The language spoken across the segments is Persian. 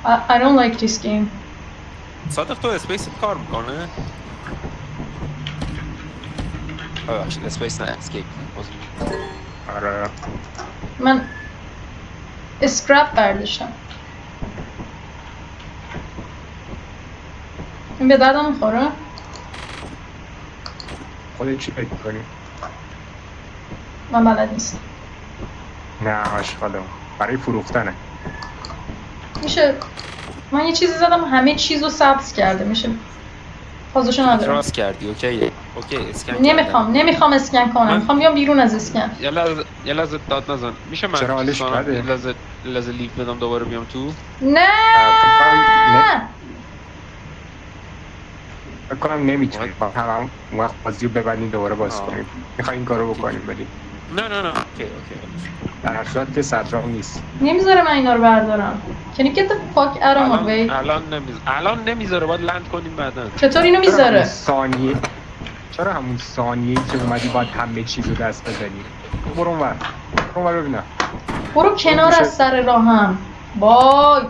I don't like this game. صادق تو اسپیست کار میکنه؟ ببخشید اسپیس نه اسکیپ. آره من اسکرپ برداشتم. این به دردم میخوره؟ خودت چی فکر کنی؟ من بلد نیستم. نه آشغالم برای فروختنه. میشه من یه چیزی زدم همه چیز رو سبز کرده، میشه پازشو ندارم. راست کردی اوکی اسکن نمیخوام اسکن کنم. میخوام بیام بیرون از اسکن. یه لحظه داد نزن. میشه من چرا حالش بده؟ یه لحظه لیف بدم دوباره بیام تو. نه فکر کنم نمیتونیم هم وقت بازی رو ببندیم دوباره باز کنیم. میخوای این کارو بکنیم ولی نه اوکی در هر صورت که صدرام نیست. نمیذاره من اینا رو بردارم. Can you get the fuck out of my way؟ الان نمیذاره باید لند کنیم بعدا. چطور اینو میذاره؟ چرا همون ثانیه‌ای که اومدی باید همه چیز رو دست بزنی؟ برو اونور ببینم. برو کنار از سر راهم. وای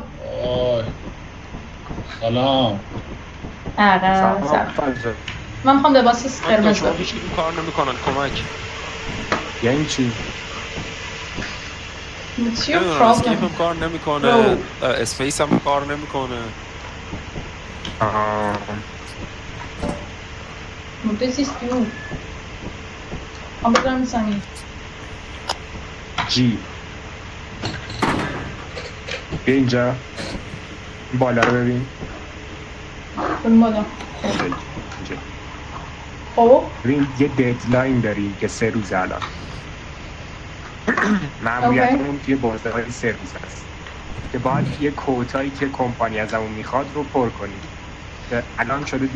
سلام. من میخوام لباس قرمز دارم. هیچ کار نمیکنن کمک. یعنی چی؟ What's your اسکیپ هم problem؟ کار نمیکنه. اسپیس هم کار نمیکنه. This is you. بذارم میسنی جی بیا اینجا بالا رو ببین. بریم بالا. خب ببین یه ددلاین داری که 3 روز الان. معمولیتمون توی بازدهی 3 روز هست که باید یه کوتایی که کمپانی ازمون میخواد رو پر کنیم که الان شده $241.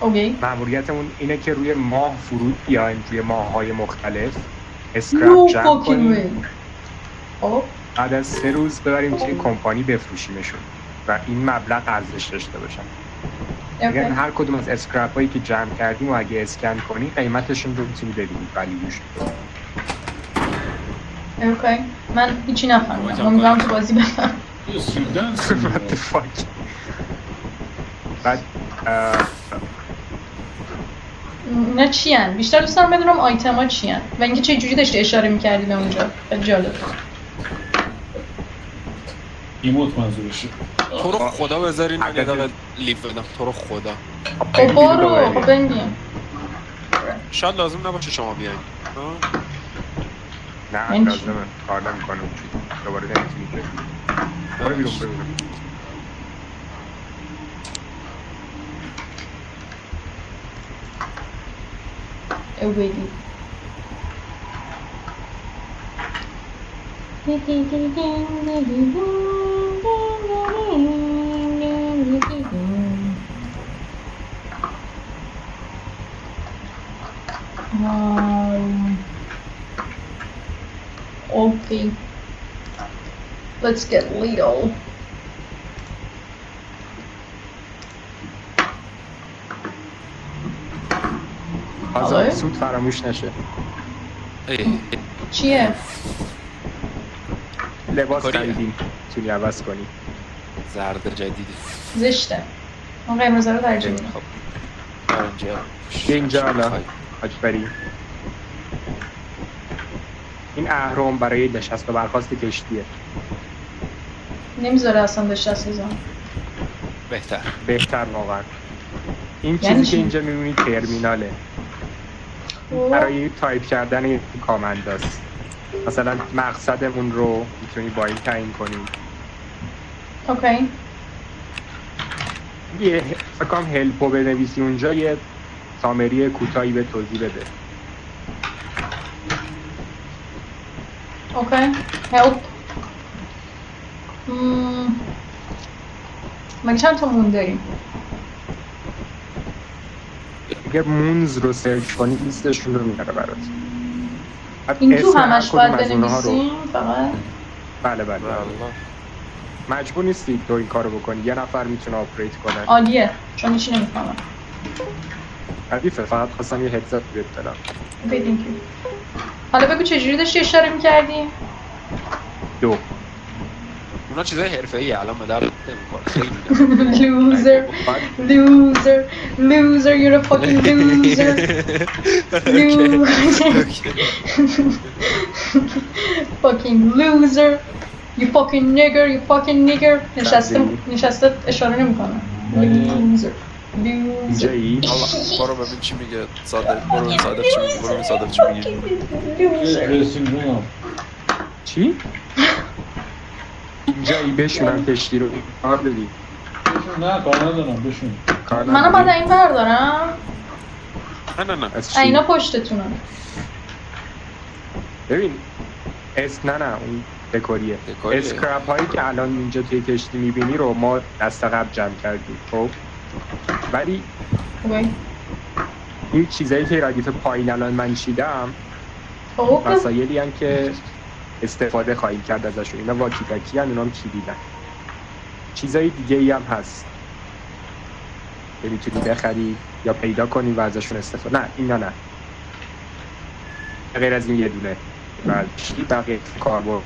اوکی. معمولیتمون اینه که روی ماه فرود بیایم، روی ماه‌های مختلف اسکرپ جمع کنیم. بعد از 3 روز ببریم توی کمپانی بفروشیمشون و این مبلغ ارزش داشته باشن. اگر هر کدوم از اسکرپ هایی که جمع کردیم و اگه اسکن کنی قیمتشون رو میتونی ببینی ولیوش. اوکی. من هیچی نفهمیدم. امیدوارم تو بازی بفهم. What the fuck. بعد نه چی هن؟ بیشتر دوست دارم بدونم آیتم ها چی هن و اینکه چه جوری داشتی اشاره میکردی به اونجا. خیلی جالب. ایموت منظورشه. تو رو خدا بذارین من یه دقیقه لیف بدم. تو رو خدا. خب برو. خب بریم. شاید لازم نباشه شما بیاین. نه لازمه کار نمیکنم دوباره نمیتونی که برو بیرون اویدی Okay, let's get little. آزاد سود فراموش نشه. چیه؟ لباس خریدیم میتونی عوض کنی. زرد جدیدی زشته. اون قرمز رو ترجیح میدم. اینجا حالا حاج بری این اهرام برای نشست و برخاست کشتیه. نمیذاره اصلا نشست بزنم. بهتر واقعا. این چیزی که اینجا میبینی ترمیناله برای تایپ کردن کامنداست. مثلا مقصدمون رو میتونی با این تعیین کنی. اوکی. یه فکرم هلپو بنویسی اونجا یه سامری کوتاهی به توضیح بده. اوکی. هلپ. من چند تا مون داریم؟ اگه مونز رو سرچ کنی لیستشون رو میاره برات. این تو همش باید بنویسیم فقط؟ بله مجبور نیستی تو این کارو بکنی. یه نفر میتونه آپریت کنه. عالیه چون هیچی نمیفهمم. حدیثه فقط خواستم یه هدزت بهت بدم. بدین که حالا بگو چجوری داشتی اشاره میکردی؟ 2 اونا چیزای حرفه‌ایه الان به درد نمی‌خوره خیلی loser loser loser you're a fucking loser loser fucking loser you fucking nigger نشسته اشاره نمیکنه loser اینجایی؟ برو ببین چی میگه صادق برو ببین صادق چی میگه برو ببین صادق چی میگه رسیم روم چی؟ اینجایی بشونم کشتی رو کار دادی بشون نه کار ندارم بشون کار منو باید این بردارم نه از چی؟ اینا پشتتونم ببین نه اون دکوریه دکوریه. اسکرپ هایی که الان اینجا توی کشتی میبینی رو ما دست قبل جمع کردیم خب ولی اوکی این چیزایی که ردیف پایین الان من چیدم خب وسایلی هن که استفاده خواهیم کرد ازشون اینا واکی تاکی هن اونام کلیدن چیزای دیگه ای هم هست که میتونی بخری یا پیدا کنی و ازشون استفاده نه اینا نه غیر از این یه دونه بقیه کار برد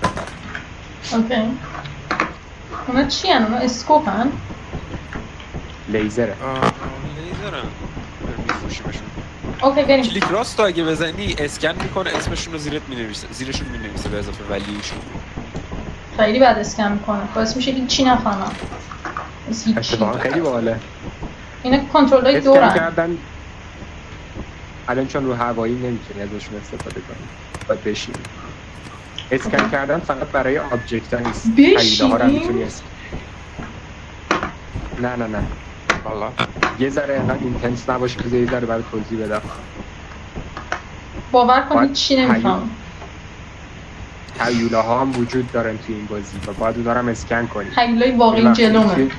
اوکی اونا چی هن؟ اونا اسکوپ هن؟ لیزره لیزرن میفروشیمشون اوکی بریم کلیک راست رو اگه بزنی اسکن میکنه اسمشون رو زیرشون مینویسه به اضافه ولیوشون خیلی بد اسکن میکنه باعث میشه هیچی نفهمم اتفاقا خیلی باحاله اینا کنترل های اسکن دورن کردن الان چون رو هوایی نمیتونی ازشون استفاده کنی باید بشینی اسکن کردن فقط برای آبجکت ها نیست خریده ها رو هم میتونی نه حالا یه ذره اینقدر اینتنس نباشه که یه ذره برای توضیح بدم باور کن باید هیچی نمیفهم هیوله ها هم وجود دارن توی این بازی و باید اونا رو هم اسکن کنی هیولای واقعی جلومه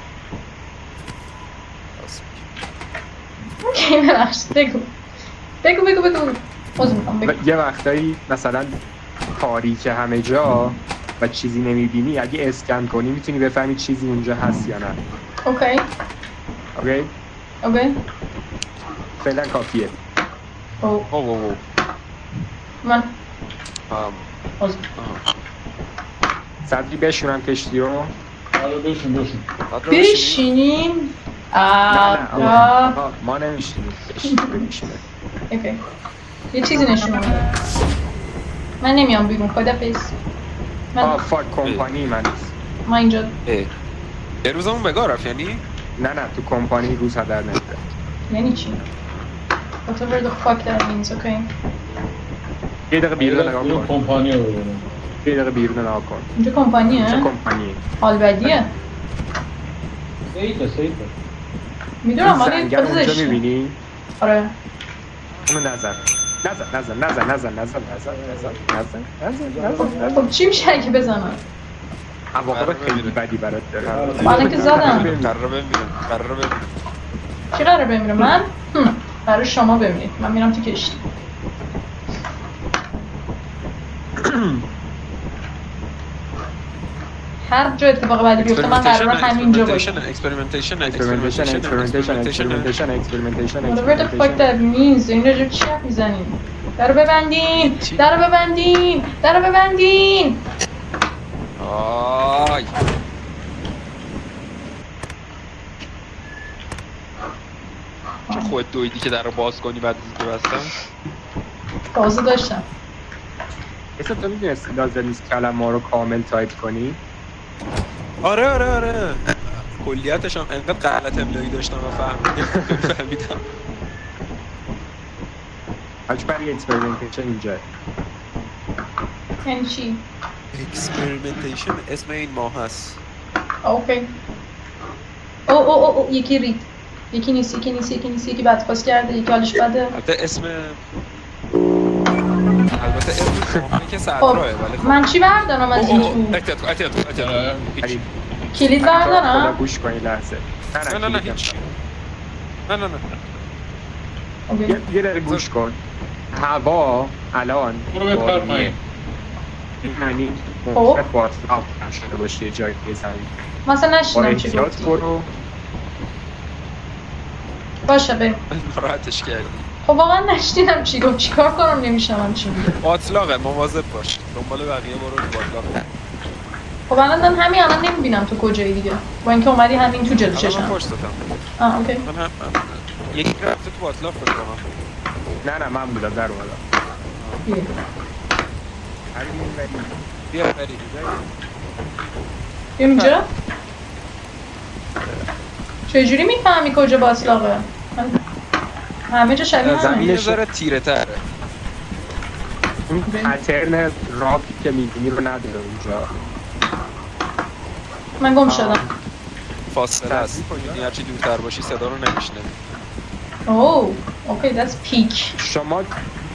اوکی ببخشید بگو باز میکنم بگو یه وقتایی مثلا تاریک همه جا و چیزی نمیبینی اگه اسکن کنی میتونی بفهمی چیزی اونجا هست یا نه اوکی اوکی فعلا کافیه او من باز صدری بشونم کشتی رو آره بشون بشینیم نه ما نمیشینیم بشینه اوکی یه چیزی نشون بده من نمیام بیرون خدافظ من فاک کمپانی من اینجا یه روزمون بگاه رفت یعنی؟ نه تو کمپانی روز هدر نمیده یعنی چی؟ whatever the fuck that means okay یه دقیقه بیرون نگاه کن کمپانی رو ببینم یه دقیقه بیرون نگاه کن اینجا کمپانیه؟ چه کمپانیه؟ حال بدیه سیفه میدونم ولی زنگر اونجا میبینی؟ آره اونو نزن خب چی میشه اگه بزنم؟ عواقب خیلی بدی برات داره الان که زدم قراره بمیرم کی قراره بمیره من؟ قراره شما بمیرید من میرم تو کشتی هر جا اتفاق بدی بیفته من قراره همینجا باشم whatever the fuck that means این راجب چی حرف میزنین؟ درو ببندین آی چه خودت دویدی که در رو باز کنی بعد از اینکه بستم تازه داشتم اصلا تو میدونستی لازم نیست کلمه ها رو کامل تایپ کنی؟ آره کلیتش هم انقدر غلط املایی داشتم و فهمیدم هرچی برای اکسپریمنتیشن اینجا یعنی چی؟ اکسپریمنتیشن اسم این ماه هست اوکی او یکی رید یکی نیست یکی بدخواست کرده یکی حالش بده البته اسم شما که سرراه ولی خب من چی بردارم از این تو؟ احتیاط کلید بردارم؟ گوش کنی لحظه نه هیچ نه یه دقیقه گوش کن هوا الان بارونیه یعنی ممکنه بارفلاق شده باشه یه جایی یه زمین مثلا نشیدم چی احتیاط گفتی برو باشه بریم راحتش کردی خب واقعا نشیدم چی گفت چیکار کنم نمیشنم چی میگه باطلاقه مواظب باش دنبال بقیه برو باطلاقه خب الان همین الان نمیبینم تو کجایی دیگه با اینکه اومدی همین تو جلو الان من چشم. پشت دادم. آه اوکی. من یکی رفته تو باطلاق فکر کنم. نه من بودم در اومدم. بیا. بیا بریم. بیا اینجا. چجوری میفهمی کجا باطلاقه؟ همه جا شبیه همه. زمین ذره تیره تره. اون پترن راکی که میبینی رو نداره اونجا. من گم شدم. فاصله است. یعنی هرچی دورتر باشی صدا رو نمیشنوی. اوه اوکی that's peak.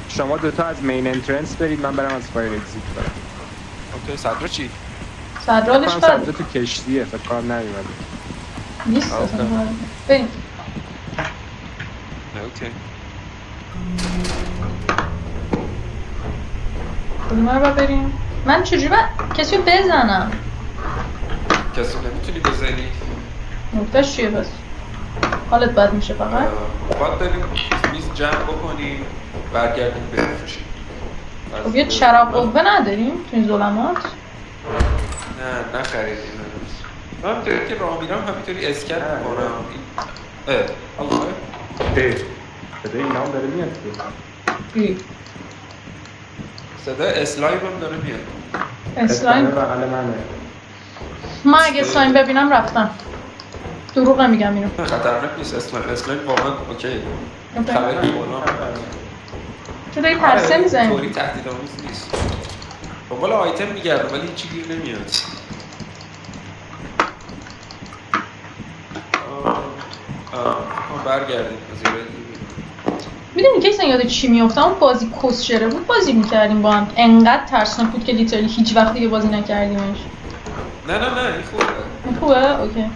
شما دوتا از مین انترنس برید من برم از فایر اگزیت برم. اوکی صدرا چی؟ صدرالش من بد سمت تو کشتیه فکر کنم نمیمده. نیست اصلا. بریم. اوکی. کدوم رو بریم؟ من چجوری کسی رو بزنم؟ کسی نمیتونی بزنی؟ نکتهش چیه بس؟ حالت بد میشه فقط؟ باید بریم میز جمع بکنیم برگردیم بفروشیم. خب یه چراغ قوه نداریم تو این ظلمات؟ نه نخریدیم هنوز. من همینطوری که راه میرم همینطوری اسکن میکنم. صدای اینا هم داره میاد بی صدا اسلایم هم داره میاد. اسلایم؟ بغل منه. من اگه اسلایم ببینم رفتم دروغ نمیگم اینو. خطرناک نیست اسلایم واقعا اوکی. اوکی. خبری بالا تو داری پرسه میزنی؟ طوری تهدیدآمیز نیست. دنبال آیتم میگردم ولی هیچی گیر نمیاد. برگردیم از این میدونی که اصلا یاد چی میافتم؟ اون بازی کسچره بود بازی میکردیم با هم انقدر ترسناک بود که لیترالی هیچ وقت دیگه بازی نکردیمش. نه این خوبه. این خوبه؟ اوکی.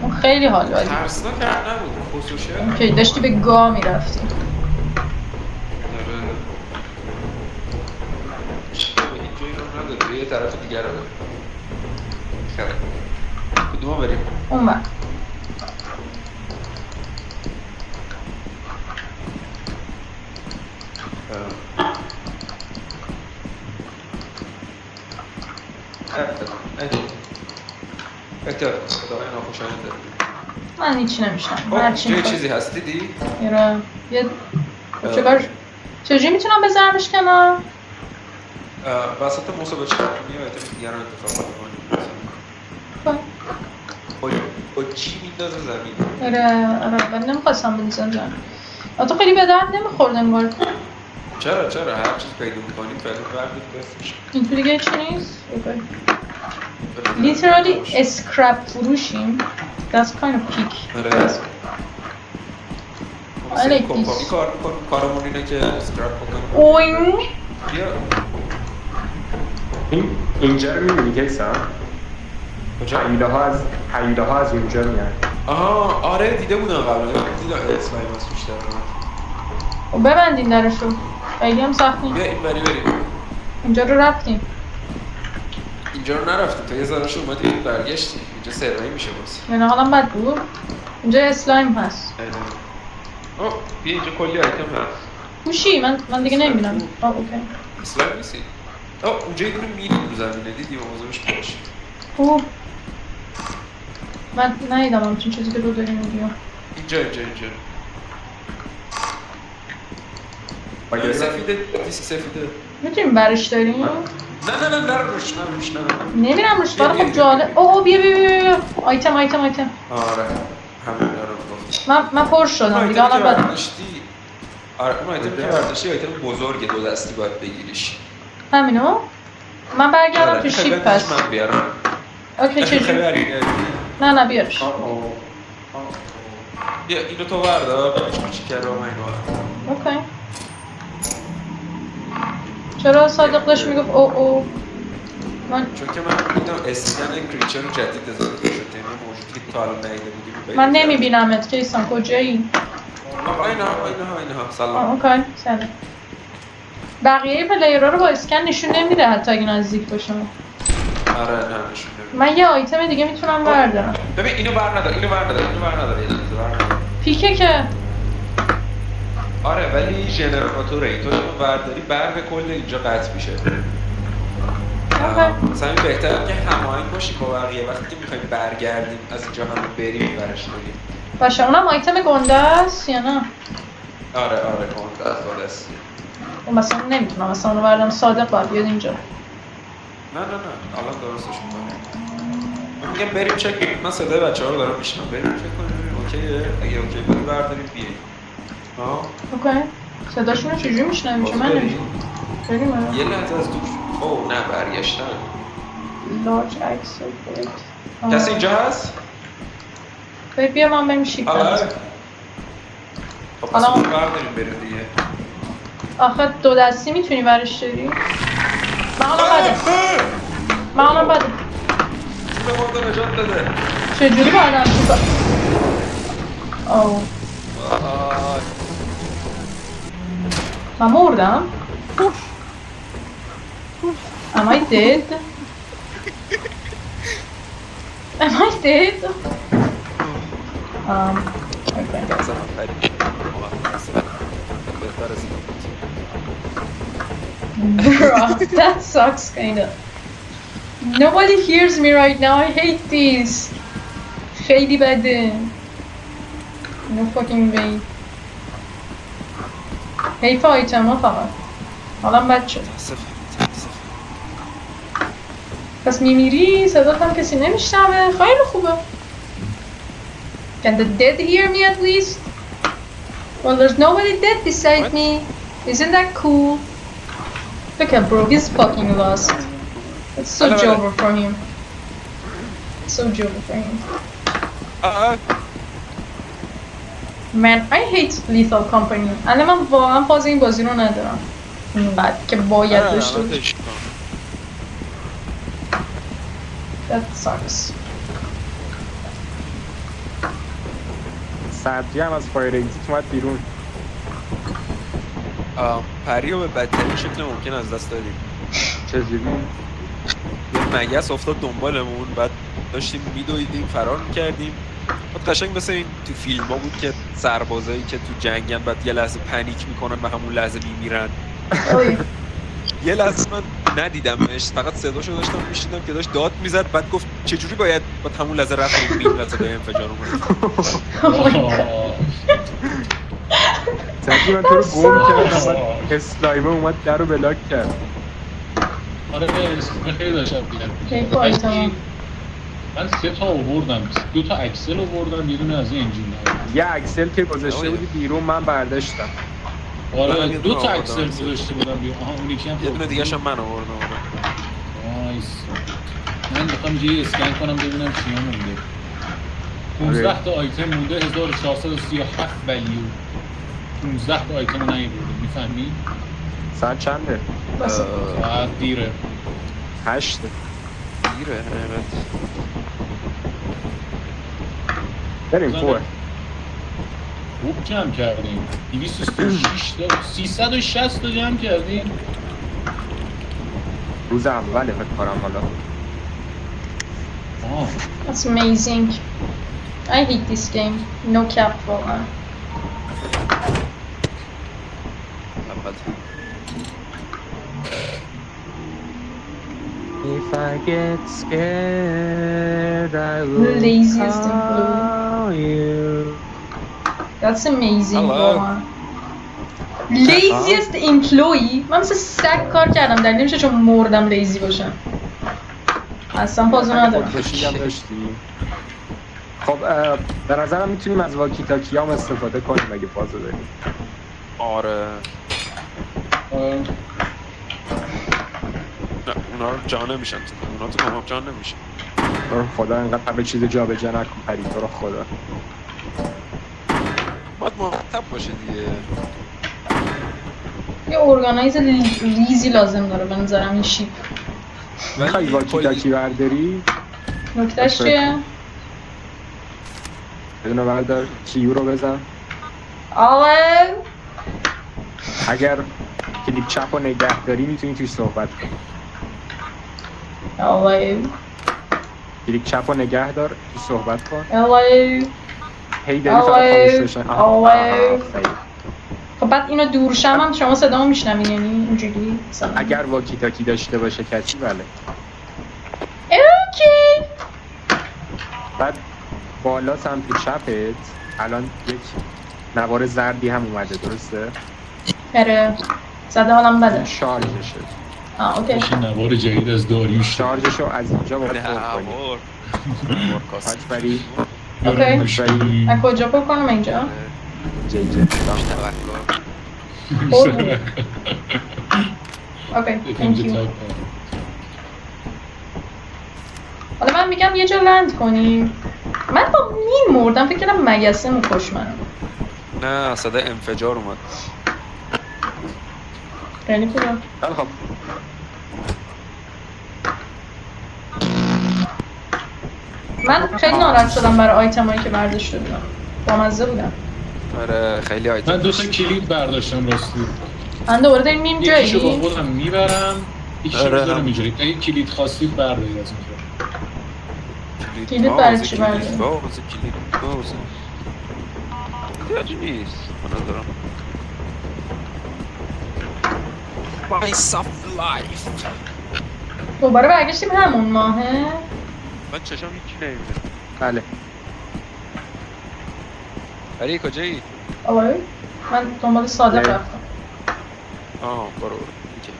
اون خیلی حال داد. ترسناک هم نبود خصوصیه. اوکی داشتی به گا میرفتی. اینجایی رو نداره یه طرف دیگر رو داره. خیلی کدوم بریم؟ اون وقت اکتر صدای ناخوشایند داره. من هیچی نمیشنم. اینجا یه چیزی هست دیدی؟ یه چکار چجوری میتونم بذارمش کنار؟ وسط مسابقه چرخونی و ایتم دیگر رو انتخاب کنیم. با چی میندازه زمین؟ آره من نمیخواستم بنزم زمین. تو خیلی به درد نمیخورد انگار. چرا هر چیز پیدا میکنیم فعلا بردید بفروشیم. این تو دیگه چی نیست؟ اوکی. لیترالی اسکرپ فروشیم. That's kind of peak. آره. I like کمپانی this. کارمون اینه که اسکرپ بکنیم. اوین. بیا. اینجا رو میبینی کیسا؟ کجا؟ حیوله ها از اونجا میان. آها آره دیده بودم قبلا دیدم اسلایم از بیشتر خب ببندین درشو. خیلی هم سخت نیست. بیا این بری بریم. اینجا رو رفتیم. اینجا رو نرفتیم تا یه ذرهش اومدیم برگشتیم. اینجا سروی میشه باز. یعنی حالا بد بود. اینجا اسلایم هست. بیا اینجا کلی آیتم هست. گوشی من دیگه نمیبینم. اوکی. اسلایم نیستی؟ اونجا یه دونه میری رو زمینه دیدیم موضوعش باشه. خوب. من ندیدم همچین چیزی که رو داری میگی. اینجا باید سفیده دیسک سفیده. میتونیم برش داریم؟ نه روش نمیرم روش ولی خب جالب. اوه بیا آیتم آره همین رو من پر شدم دیگه الان بعد آره اون آیتمی که برداشتی آیتم بزرگه دو دستی باید بگیریش. همینو؟ من برگردم تو شیپ پس. من بیارم. اوکی چجوری؟ نه بیارش. بیا اینو تو بردار کوچیکه رو من اینو اوکی. چرا صادق داشت میگفت او من چون که من میدونم اسکن کریچر جدید اضافه شده یعنی موجودی که تا الان ندیده بودیم. من نمیبینمت کیسان کجایی؟ اینها سلام. اوکی سلام. بقیه پلیرها رو با اسکن نشون نمیده حتی اگه نزدیک باشم. آره نه نشون نمیده. من یه آیتم دیگه میتونم بردارم. ببین اینو بر نداره پیکه که آره ولی ژنراتوره تو اینو برداری برق کل اینجا قطع میشه. مثلا بهتره که هماهنگ باشیم با بقیه وقتی که میخوایم برگردیم از اینجا همون بریم برش بریم. باشه اونم آیتم گنده است یا نه؟ آره گنده است. اون مثلا نمیتونم مثلا اونو بردم صادق باید بیاد اینجا. نه الان درستش میکنیم. من میگم بریم چک کنیم. من صدای بچه‌ها رو دارم میشنم. بریم چک کنیم اوکیه؟ اگه اوکی بود برداریم بیاییم. اوکی. صداشون رو چجوری میشنم؟ چه من نمیشنم. بریم یه لحظه از دور. اوه نه برگشتن. لارج اکسل برید. کسی اینجا هست؟ بیا من بریم شیپ آره. بریم. خب پس اون برداریم بریم دیگه. آخه دو دستی میتونی برش داری؟ من الان بده. چون ما رو نجات بده. چجوری بردم شیپ؟ اوه من مردم؟ Am I dead? Okay. Bruh, that sucks kinda. Nobody hears me right now, I hate this. خیلی بده. No fucking way. حیف آیتم ها فقط. حالا بد شد. پس میمیری صدات هم کسی نمیشنوه. خیلی خوبه. Can the dead hear me at least? Well, there's nobody dead beside me. Isn't that cool? Look at bro, he's fucking lost. It's so Jova for him. So Jova for him. Man, I hate Lethal Company. الان من واقعا فاز این بازی رو ندارم. اینقدر که باید داشته باشه. That sucks. صدری هم از فایر اگزیت اومد بیرون. پری رو به بدترین شکل ممکن از دست دادیم. چجوری؟ یه مگس افتاد دنبالمون بعد داشتیم میدویدیم فرار میکردیم. بعد قشنگ مثل این تو فیلم ها بود که سربازایی که تو جنگن بعد یه لحظه پنیک میکنن و همون لحظه میمیرن. یه لحظه من ندیدمش فقط صداشو داشتم میشنیدم که داشت داد میزد بعد گفت چجوری باید همون لحظه رفت رو مین و صدای انفجار اومد. سعی من تو رو گم کردم بعد اسلایمه اومد در رو بلاک کرد. آره خیلی داشتم خیلی پایتم. من 3 تا آوردم 2 تا اکسل آوردم یه دونه از این انجین یه اکسل که گذاشته بودی بیرون من برداشتم. آره 2 تا اکسل گذاشته بودم بیرون. آها اون یکی هم یه دونه دیگه هم من آوردم. نایس. من میخوام یه اسکن کنم ببینم چیا مونده. 15 تا آیتم مونده 1437 ولیو. 15 تا آیتم رو نمیبرده میفهمی؟ ساعت چنده؟ ساعت دیره 8 دیره نمیت بریم خوبه خوب جمع کردیم 236 تا 360 تا جمع کردیم روز اوله فکر کنم حالا. That's amazing. I hate this game. No cap واقعا. If I get scared, I will Laziest call you. That's amazing. Hello. واقعا. Laziest employee. من مثل سگ کار کردم در نمیشه چون مردم لیزی باشم. اصلا پازو ندارم. خودکشی هم داشتی. خب به نظرم میتونیم از واکی تاکی هم استفاده کنیم اگه پازو داریم. آره نه اونا رو جا نمیشن اونا تو کماب جا نمیشن. خدا اینقدر همه چیز جا به جا نکن پری تو رو خدا. باید مرتب باشه دیگه. یه ارگانایز ریزی لازم داره به نظرم این شیپ. میخوای واکی تاکی برداری؟ نکتهش چیه؟ بدونه بردار کیو رو بزن. آقا اگر کلیک چپ و نگه داری میتونی توی صحبت کنی. آقا کلیک چپ و نگه دار توی صحبت کن. آقا هی داری فقط خاموش بشن. خب بعد اینو دورشم هم شما صدامو میشنوین یعنی اینجوری اگر واکی تاکی داشته باشه کسی بله. اوکی. بعد بالا سمت چپت الان یک نوار زردی هم اومده، درسته؟ آره زده حالم بده. این شارژشه. اوکی. این نوار جدید از داریوش. شارژشو از اینجا باید پر کنی. نوار حاج بری اوکی. حاج بری از کجا پر کنم اینجا؟ جی اوکی تhank you. حالا من میگم یه جا لند کنیم. من با میمردم، فکر کردم مگسه میکش منو. نه صدا انفجار اومد. یعنی کجا؟ خیلی خب من خیلی ناراحت شدم برای آیتمایی که برداشته بودم. بامزه بودم. آره خیلی آیتم. من 2 تا کلید برداشتم راستی. من دوباره داریم میم یکیشو با جایی. خودم میبرم، یکیشو آره. میذارم اینجوری. اگه کلید خواستید بردارید از اینجا. کلید برای چی برداریم؟ باز کلید باز. دیگه نیست. من ندارم. Spice of life. دوباره برگشتیم همون ماهه. من چشم هیچی نمیبینم. بله علی کجایی؟ آره من دنبال صادق رفتم. برو اوکی.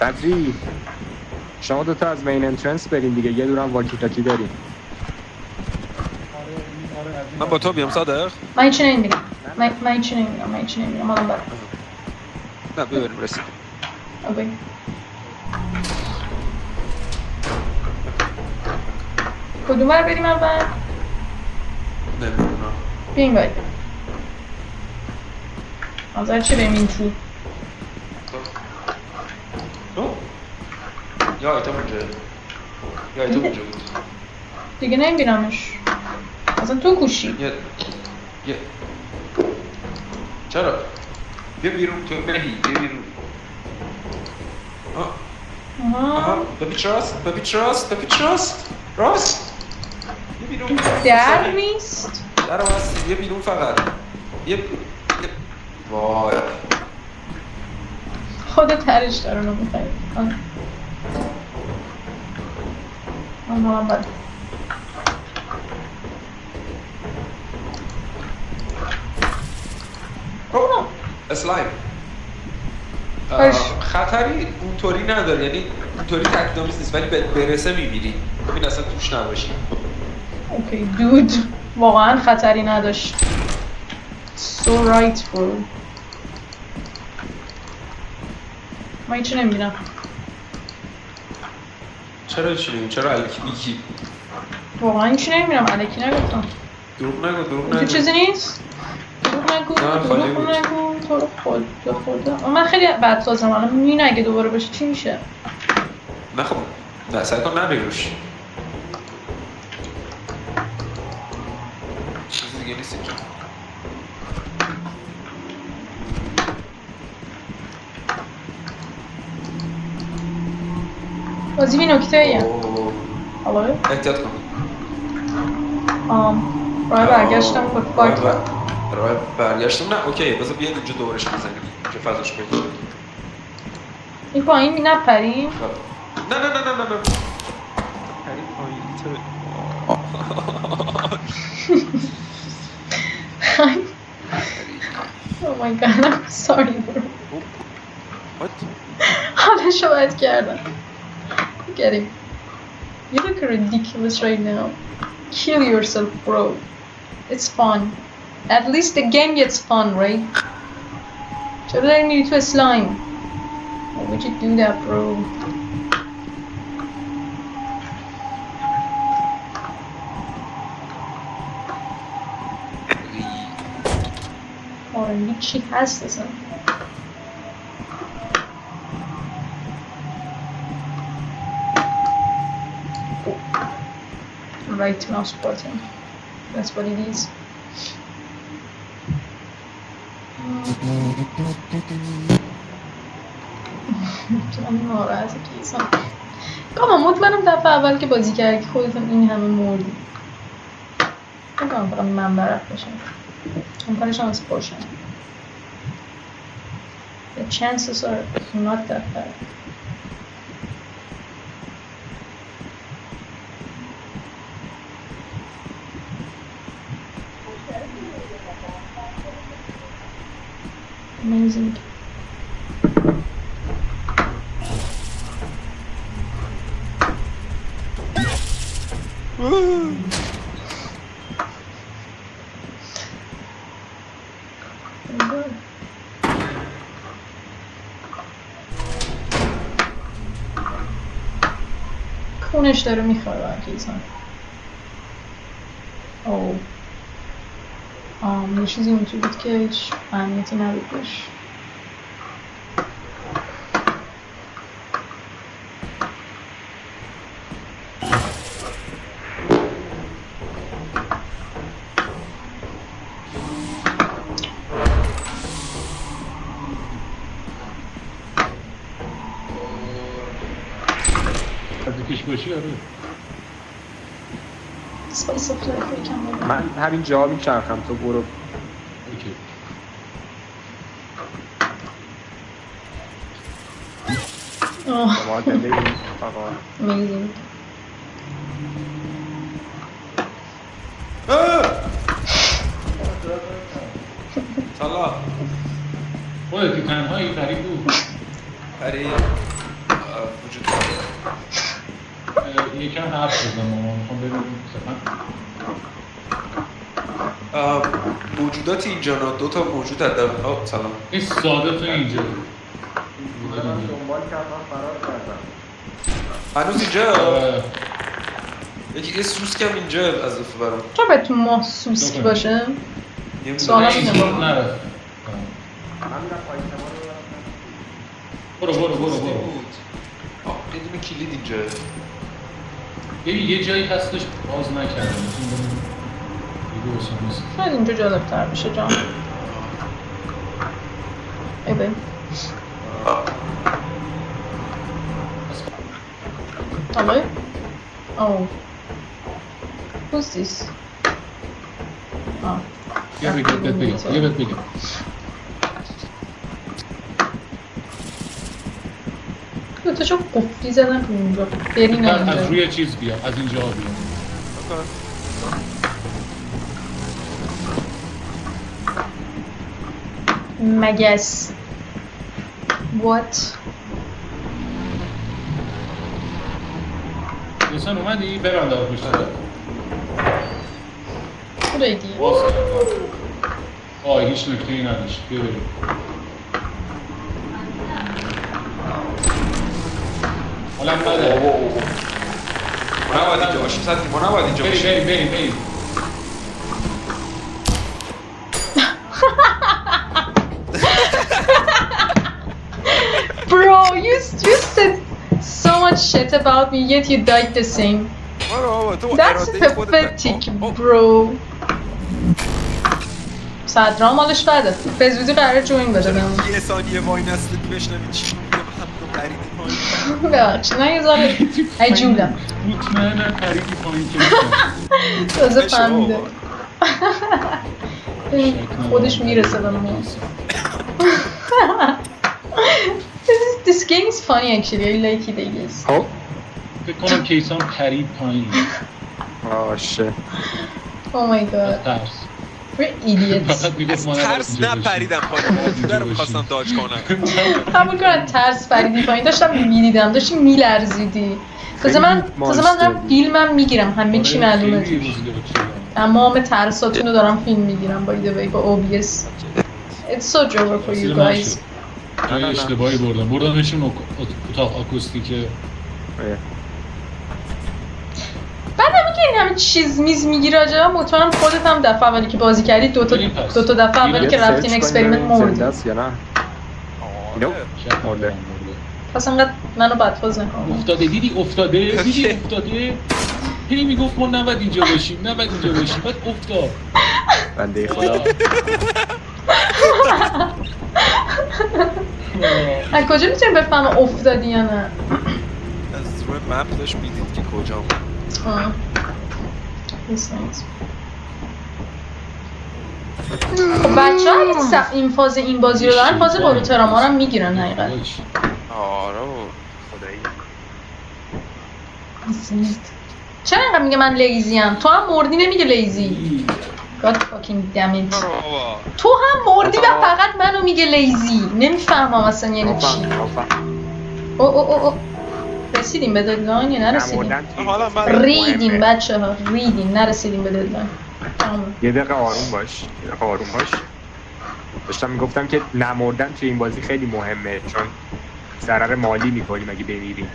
بدری شما دوتا از مین انترنس برین دیگه، یه دورم واکی تاکی داریم. من با تو بیام صادق؟ من هیچی نمیبینم. من هیچی نمیبینم. حالا برم. نه ببریم رسیدیم. اوکی. کدوم بر بریم اول؟ نمیدونم. بیاین باید. نظر چی بریم این تو؟ یا ایتم اونجا بود. دیگه نمیبینمش. اصلا تو کوشی. یه چرا؟ بیا بیرون تو بهی بیا بیرون. آها. ببی تراست راست. بیا بیرون. در نیست؟ در واسه بیا بیرون فقط. وای. خودت ترش داره رو میخوایی. هم بده. اسلایم. باش. خطری اونطوری نداره، یعنی اونطوری تکدامیز نیست ولی برسه میبینی. ببین اصلا توش نباشی. اوکی دود واقعا خطری نداشت. So right bro. من هیچی نمیبینم. چرا الکی میگی؟ واقعا هیچی نمیبینم. الکی نگفتم. دروغ نگو. تو چیزی نیست؟ دروغ نگو تو رو خدا. من خیلی بد سازم الان میبینه اگه دوباره باشه چی میشه؟ نه خب نه سعی کن نری روش. چیزی دیگه نیست اینجا. بازی بی نکته ایه. حالا؟ احتیاط کن. راه برگشتم خود باید. راه برگشتم نه اوکی بذار بیاد اینجا دورش بزنیم که فضاش پیدا شد. این پایین نپریم؟ نه پریم پایین چرا؟ Oh my god, I'm sorry bro. What? حالشو بد کردم. Get him. You look ridiculous right now. Kill yourself bro. It's fun. At least the game gets fun, right? چرا داری میری تو slime? Why would you do that bro? آره چی هست اصلا؟ Right mouse button. That's what it is. من ناراحته که ایسان کاما مطمئنم دفعه اول که بازی کردی خودتون این همه مردی نکنم فقط من برف باشم امکانش هم از باشم. The chances are not that bad. Amazing. خونش داره میخواه برکیزن. اوه یه چیزی اون تو بود که هیچ اهمیتی نبود بهش. نزدیکش باشی آره. اسپایس اف لایف یکم بده. من همین جا میچرخم تو برو. اوکی. معادله این آقا Amazing. سلام خودتی تنهایی فرید بود. پری وجود یکم حرف بزن مامان میخوام ببینم موجودات اینجا نه دو تا موجود در سلام این ساده تو اینجا من دنبال کردم فرار کردم. هنوز اینجا یکی سوسکم اینجا از اضافه برام چرا باید تو ماه سوسک باشه؟ نمی‌دونم. سوالم این اینه زود بابا. نرفت. من میرم آیتما رو برو سوسکی بود. یه دونه کلید اینجا یه جایی هستش باز نکردم میتونیم بریم دیگه اصلا نیست. شاید اینجا جالب‌تر بشه جان. ای بای. Hello? Oh. Who's this? Oh. یه بهت بگم دو تا چون قفلی زدن رو اونجا بری نه از اینجا روی چیز بیا از اینجا بیا مگس What? دوستان اومدی؟ ببند آقا پشت دار ریدی باز کردم هیچ نکته‌ای نداشت بیا بریم حالا بده ما نباید اینجا باشیم صدقی ما نباید اینجا باشیم بریم Bro, you said so much shit about me yet you died the same. That's pathetic, bro. صدرا مالش بده به زودی قرار جوین بده بهمون یه ثانیه وای نستدی بشنوی چی میگم هم رو بریدی پایین ببخش نه یه ذاره عجولم مطمئنم پریدی پایین که میشم تازه فهمیده خودش میرسه به ما This game is funny actually, I like it I guess خب فکر کنم کیسان پرید پایین آشه Oh my god, ترس we're idiots فقط میگفت ما ترس نپریدم پایین موجوده رو میخواستم داج کنم قبول کنم ترس پریدی پایین داشتم میبینیدم داشتی میلرزیدی تازه من دارم فیلمم میگیرم همه چی معلومه توش تمام ترساتونو دارم فیلم میگیرم by the way با OBS It's so joke for you guys جای اشتباهی بردمشون اتاق آکوستیکه بعد هم که این همه چیز میز میگی راجعه مطمئنم خودت هم دفعه اولی که بازی کردی دو تا دفعه اولی که رفتین اکسپریمنت مردی یا نه مرده پس انقدر منو بدفاز نکن افتاده هی میگفت ما نباید اینجا باشیم بعد افتاد بنده خدا از کجا میتونیم بفهمم افتادی یا نه از روی مپ داشت میدید که کجا بود خب بچه ها این فاز این بازی رو دارن فاز باروتراما رو هم میگیرن حقیقت آره چرا اینقدر میگه من لیزی ام تو هم مردی نمیگه لیزی God fucking damn it. برو بابا. تو هم مردی و فقط منو میگه لیزی. نمیفهمم اصلا یعنی چی. او رسیدیم به ددلاین یا نرسیدیم؟ حالا من ریدیم بچه ها، ریدیم، نرسیدیم به ددلاین. یه دقیقه آروم باش. داشتم میگفتم که نمردن توی این بازی خیلی مهمه، چون ضرر مالی میکنیم اگه بمیریم.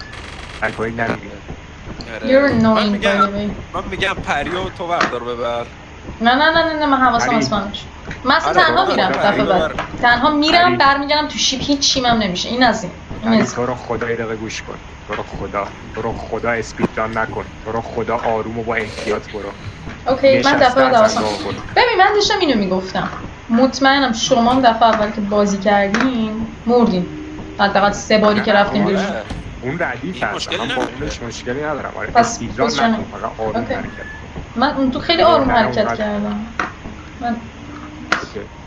الکل نمیریم. You're annoying by the way. من میگم پریو تو بردار ببر. نه من حواسم از منش. من اصلا تنها میرم دفعه بعد. تنها میرم برمیگردم تو شیپ، هیچ چیم هم نمیشه. این از این. تو رو خدا یه دقیقه گوش کن. تو رو خدا اسپید ران نکن. تو رو خدا آروم و با احتیاط برو. اوکی من دفعه بعد حواسم. ببین من داشتم اینو میگفتم. مطمئنم شما هم دفعه اول که بازی کردین مردین. حداقل 3 باری که رفتیم بیرون. اون ردیف هست. من با اونش مشکلی ندارم. آره پس اسپید ران نکن. فقط آروم حرکت. من اون تو خیلی آروم حرکت کردم. من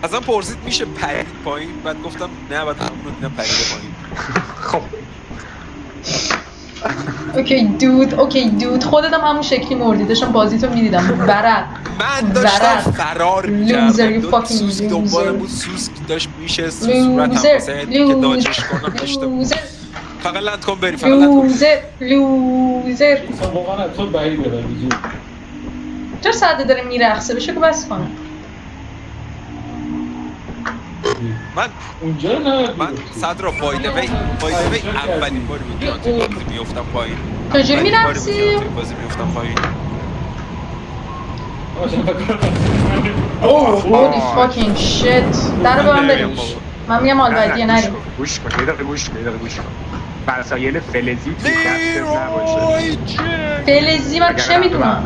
ازم پرسید میشه پرید پایین، بعد گفتم نه، بعد همون رو دیدم پرید پایین. خب اوکی دود خودت هم همون شکلی مردی. داشتم بازیتو میدیدم برق. من داشتم فرار میکردم. دو سوسک دنبالم بود، سوسک داشت میشه صورتم واسه که داجش کنم داشتم. فقط لند کن بری، فقط لند کن. لوزر واقعا از تو بعیده ولی چرا ساده داره میرقصه؟ بشه که بس کنه. من اونجا نه. من صد را بایده وی اولین باری بود که توی بازی میافتم پایین. چجوری میرقصی؟ توی بازی میافتم پایین. holy fucking shit. درو به من بریم. من میگم آلودیه نریم. گوش کن یه دقیقه گوش کن. وسایل فلزی توی دستت نباشه. فلزی من چه میدونم؟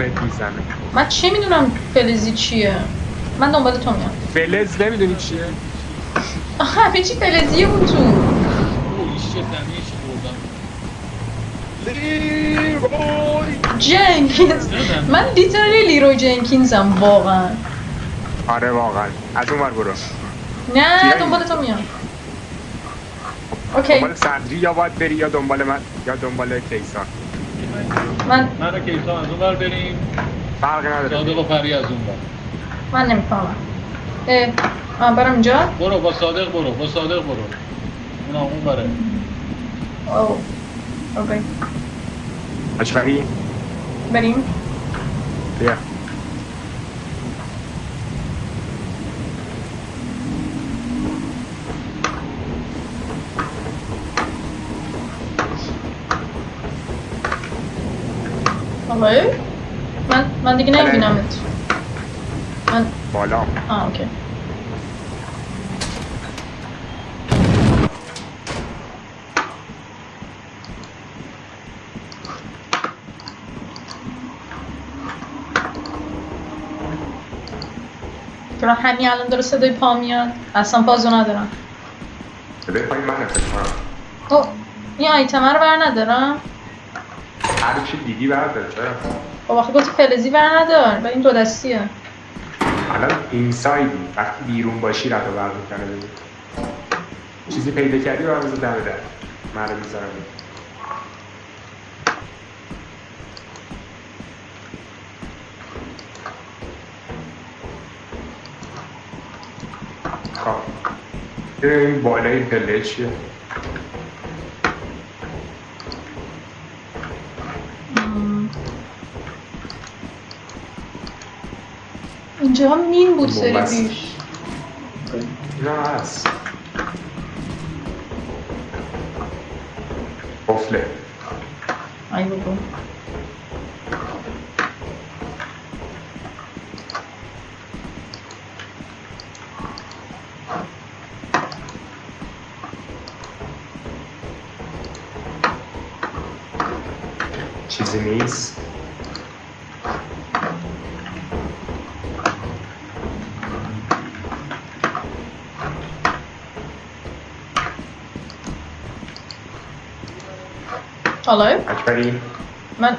من چه میدونم فلزی چیه؟ من دنبال تو میام. فلز نمیدونی چیه؟ همه چی فلزیه اون تو. جنکینز. من لیترالی لیروی جنکینزم واقعا. آره واقعا. از اون ور برو. نه دنبال تو میام. اوکی. دنبال صدری یا باید بری یا دنبال من یا دنبال کیسان. من و کیسان از اون ور بریم. فرق نداره. صادق و پری از اون ور. من نمیفهمم. برم اینجا. برو با صادق برو. اونا اون بره. اوکی. اشفری بریم. بیا. آقای من دیگه نمیبینمت. من بالا. اوکی. چرا همین الان داره صدای پا میاد؟ اصلا بازو ندارم. صدای پای من فکر کنم. این آیتمه رو بر ندارم؟ هر چی دیدی بردار. چرا؟ خب آخه گفتی فلزی بر ندار و این دو دستیه. الان اینسایدی، وقتی بیرون باشی رفت بر میکنه. ببین چیزی پیدا کردی و بذار دم در من رو میذارم. خب این بالای پله چیه؟ اینجا هم مین بود سری پیش. نه هست قفله. ای بابا چیزی نیست. حالا اکبری من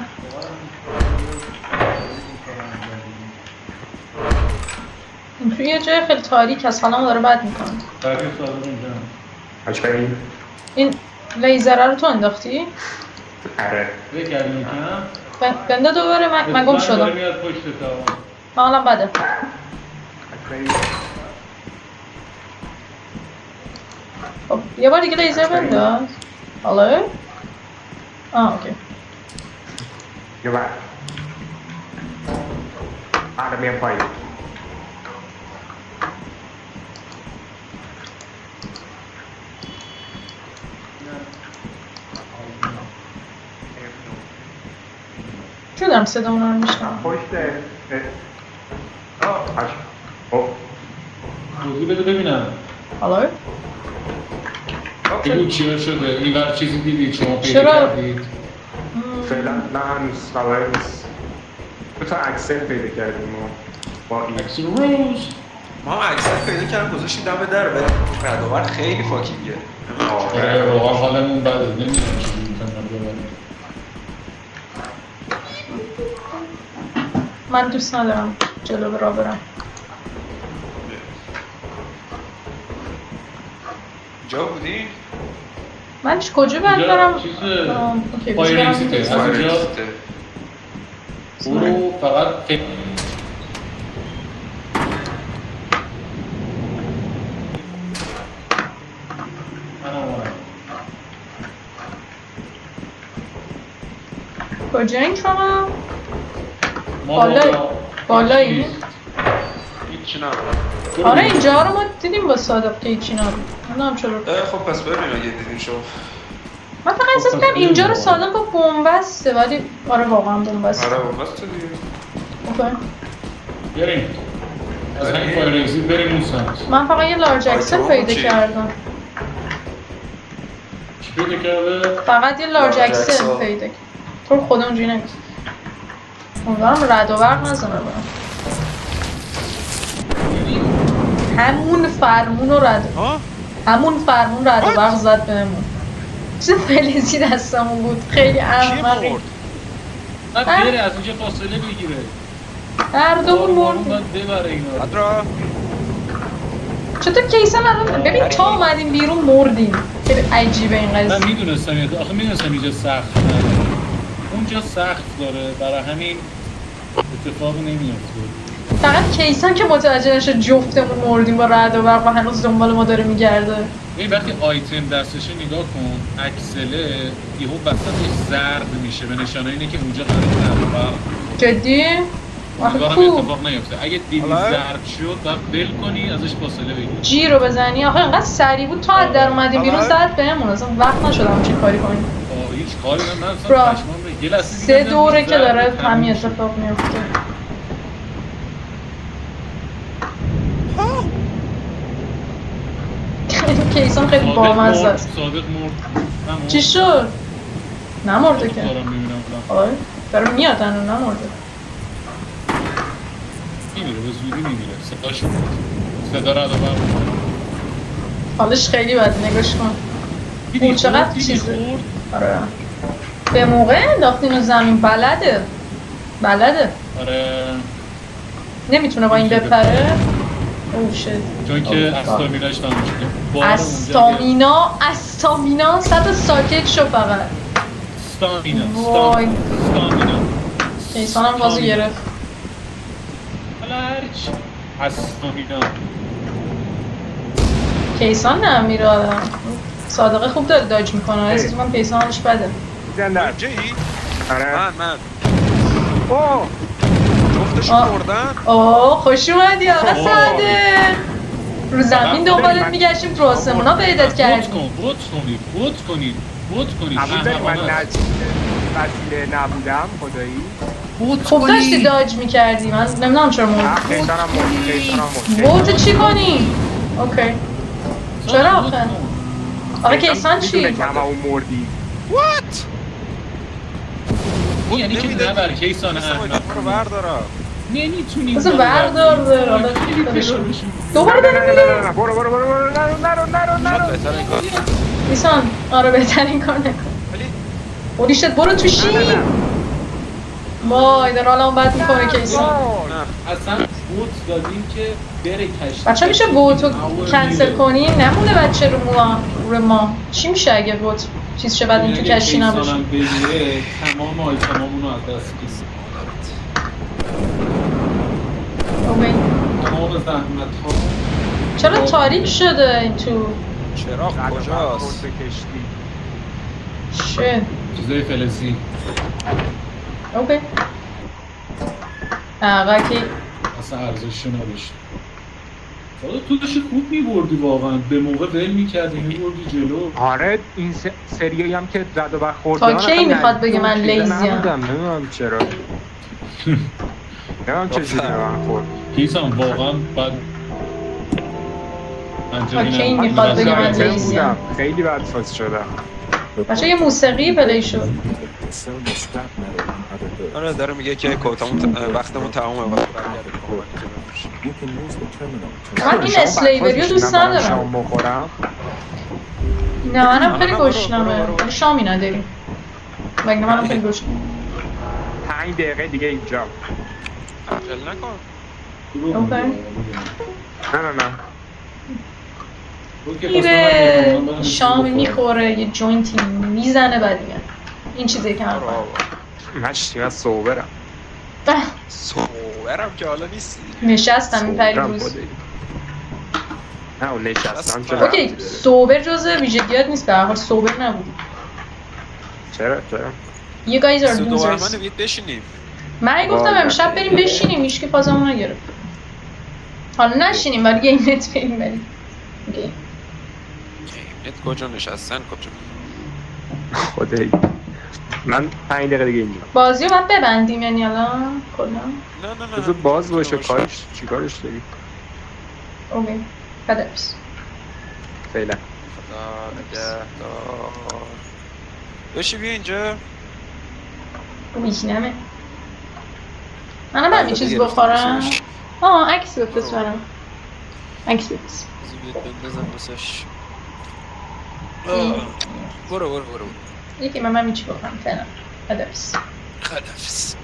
این توی یه جای خیلی تاریک هست، حالا داره بد میکنه. اکبری این لیزره رو تو انداختی؟ آره بنده دوباره من گم شدم. من حالا بده. خب یه بار دیگه لیزر بنداز. حالا؟ اوکی. یه بار میام پایین. چون دارم صدا اونا رو میشنم. پشت توضیح بده ببینم. حالا؟ بگو چیا شده؟ این ور چیزی دیدید شما پیدا چرا؟ کردید؟ فعلا نه هنوز خبری نیست. دو تا اکسل پیدا کردیم ما با این عکس روز. ما هم اکثر پیدا کردم گذاشتیم دم در ولی رداور خیلی فاکینگه. واقعا حالمون بده نمیدونم چیزی میتونم ببرم. من دوست ندارم جلو برا برم. اینجا بودی؟ من کجا باید برم؟ اوکی بس فایر برم اکسیته. اینجا. از اینجا برو فقط کجا این شما؟ ما بالایی؟ هیچی نبود. آره اینجا رو ما دیدیم با صادق که هیچی نبود. نمیدونم چرا. خب پس ببین اگه دیدین شما. من فقط احساس می‌کنم اینجا رو صادق با بن‌بسته ولی آره واقعا بن‌بسته. آره بن‌بسته دیگه. اوکی. بریم از همین فایر اکسیت بریم اون سمت. من فقط یه لارج اکسل پیدا کردم. چی پیدا کرده؟ فقط یه لارج لارج اکسل اکسل. پیدا کردم. تو خودم اونجوری نگید. امیدوارم رد و برق نزنه برم. همون فرمون رو همون فرمون رد و برق زد بهمون. چه فلزی دستمون بود خیلی احمقی. بعد بره از اینجا فاصله بگیره. هر دومون مردیم. مردیم. باید ببره اینا. ادرا چطور کیسان الان ببین تا اومدیم بیرون مردیم. خیلی عجیبه این من قضیه. میدونستم آخه میدونستم اینجا سخت نداره. اونجا سخت داره برای همین اتفاق نمیافته. فقط کیسان که متوجه نشه جفتمون مردیم با رد و برق و هنوز دنبال ما داره میگرده. این وقتی آیتم دستشه نگاه کن اکسله یهو وسطش زرد میشه به نشانه اینه که اونجا قراره رد و برق. جدی؟ آخه امیدوارم خوب اتفاق نیفته. اگه دیدی زرد شد باید ول کنی ازش فاصله بگیری. جی رو بزنی. آخه اینقدر سریع بود تا از در اومدیم بیرون زد بهمون اصلا وقت نشدم چه کاری کنیم. هیچ کاری من برا. اصلا پشمام ریخت. یه لحظه 3 دیدم دوره که زرد داره تموم همین شد. اتفاق میفته. کیسان خیلی بامزه است. صادق مرد. چی شد؟ نمرده که. دارم میبینم الان. آره داره میاد هنو نمرده. میمیره به زودی میمیره. صداش بود. صدا رد و برق. حالش خیلی بده نگاش کن. دیدی چقدر خورد؟ چیزه. دیدی خورد؟ آره به موقع انداختین رو زمین بلده. آره نمیتونه با این بپره. اوه شد. چون که استامیناش تموم شده. استامینا صد ساکت شو فقط. وای. استامینا کیسان هم بازو گرفت. هرچی استامینا کیسان نه میره آدم. صادقه خوب داره داج میکنه. احساس من کیسان حالش بده. زندر جایی؟ آره من اوه جفتشون مردن؟ خوش اومدی آقا صادق. رو زمین دنبالت میگشتیم تو آسمونا پیدات کردیم. بود کنید قبول داری من وسیله نبودم خدایی خوب داشتی داج میکردی. من نمیدونم چرا مرد. کیسانم مرد بوتو چی کنی؟ اوکی چرا آخه؟ آقا کیسان چی؟ میدونه که همه اون مردی وات؟ یعنی که نبر کیسان احمد رو بردارم نمیتونی بسه بردار داره حالا دوباره داره میگه نه برو نرو بهتر این کار کیسان آره بهترین کار نکن اولیشت برو تو شی وای در حالا هم بد میکنه کیسان اصلا بوت دادیم که بره کشتی بچه میشه بوتو کنسل کنیم نمونه بچه رو ما چی میشه اگه بوت چیز شه بعد این تو کشتی نباشه کیسانم بگیره تمام آیتمامونو از دست کسی اوکی تمام زحمت ها چرا تاریک شده این تو؟ چراغ کجاست؟ به کشتی شت. چیزای فلزی اوکی. آقا اصلا ارزشی نداشت. حالا تو داشتی خوب میبردی واقعا، به موقع ول میکردی میبردی جلو. آره این سریایی هم که رد و برخورد تا کی میخواد بگه من لیزیم؟ نمیدونم چرا نمیدونم چجوری به من خورد. هیچم واقعا بعد تا کی میخواد بگه من لایتر لیزیم؟ بودم خیلی بد فاز شدم. بچه یه موسیقی پلی شد. آره داره میگه که کوتامون وقتمون تمومه و من این اسلیوری رو دوست ندارم. شام بخورم نه منم خیلی برو، گشنمه برو. ولی شامی نداریم. مگه منم خیلی گشنم. 5 دقیقه دیگه اینجا. عجل نکن. اوکی. نه میره شامی میخوره یه جوینتی میزنه بعد میاد. این چیزی که من برو کنم. بابا. من چقدر صوبرم صورم که حالا نیستی. نشستم این پری صوبرم روز. خدایی. نه اون نشستم چرا اوکی ربطی داره؟ سوبر جزء ویژگیات نیست به هر حال سوبر نبودی. چرا You guys are سودو losers. احمد بیت بشینیم. من گفتم والا. امشب بریم بشینیم هیچکی پازمون نگرفت. حالا نشینیم ولی گیم نت بریم بریم. اوکی. ات کجا نشستن کجا؟ خدایی من 5 دقیقه دیگه اینجا. بازی رو باید ببندیم یعنی الان کلا. نه بذار باز باشه کارش چیکارش داری؟ اوکی. خداحافظ. فعلا خدا نگهدار. بشی بیا اینجا. میشینمه. منم برم یه چیز بخورم. عکس بفرست برام. عکس بفرست. بیت بندازم بسش. برو یکی من میچی بخورم فعلا. خداحافظ. خدافز.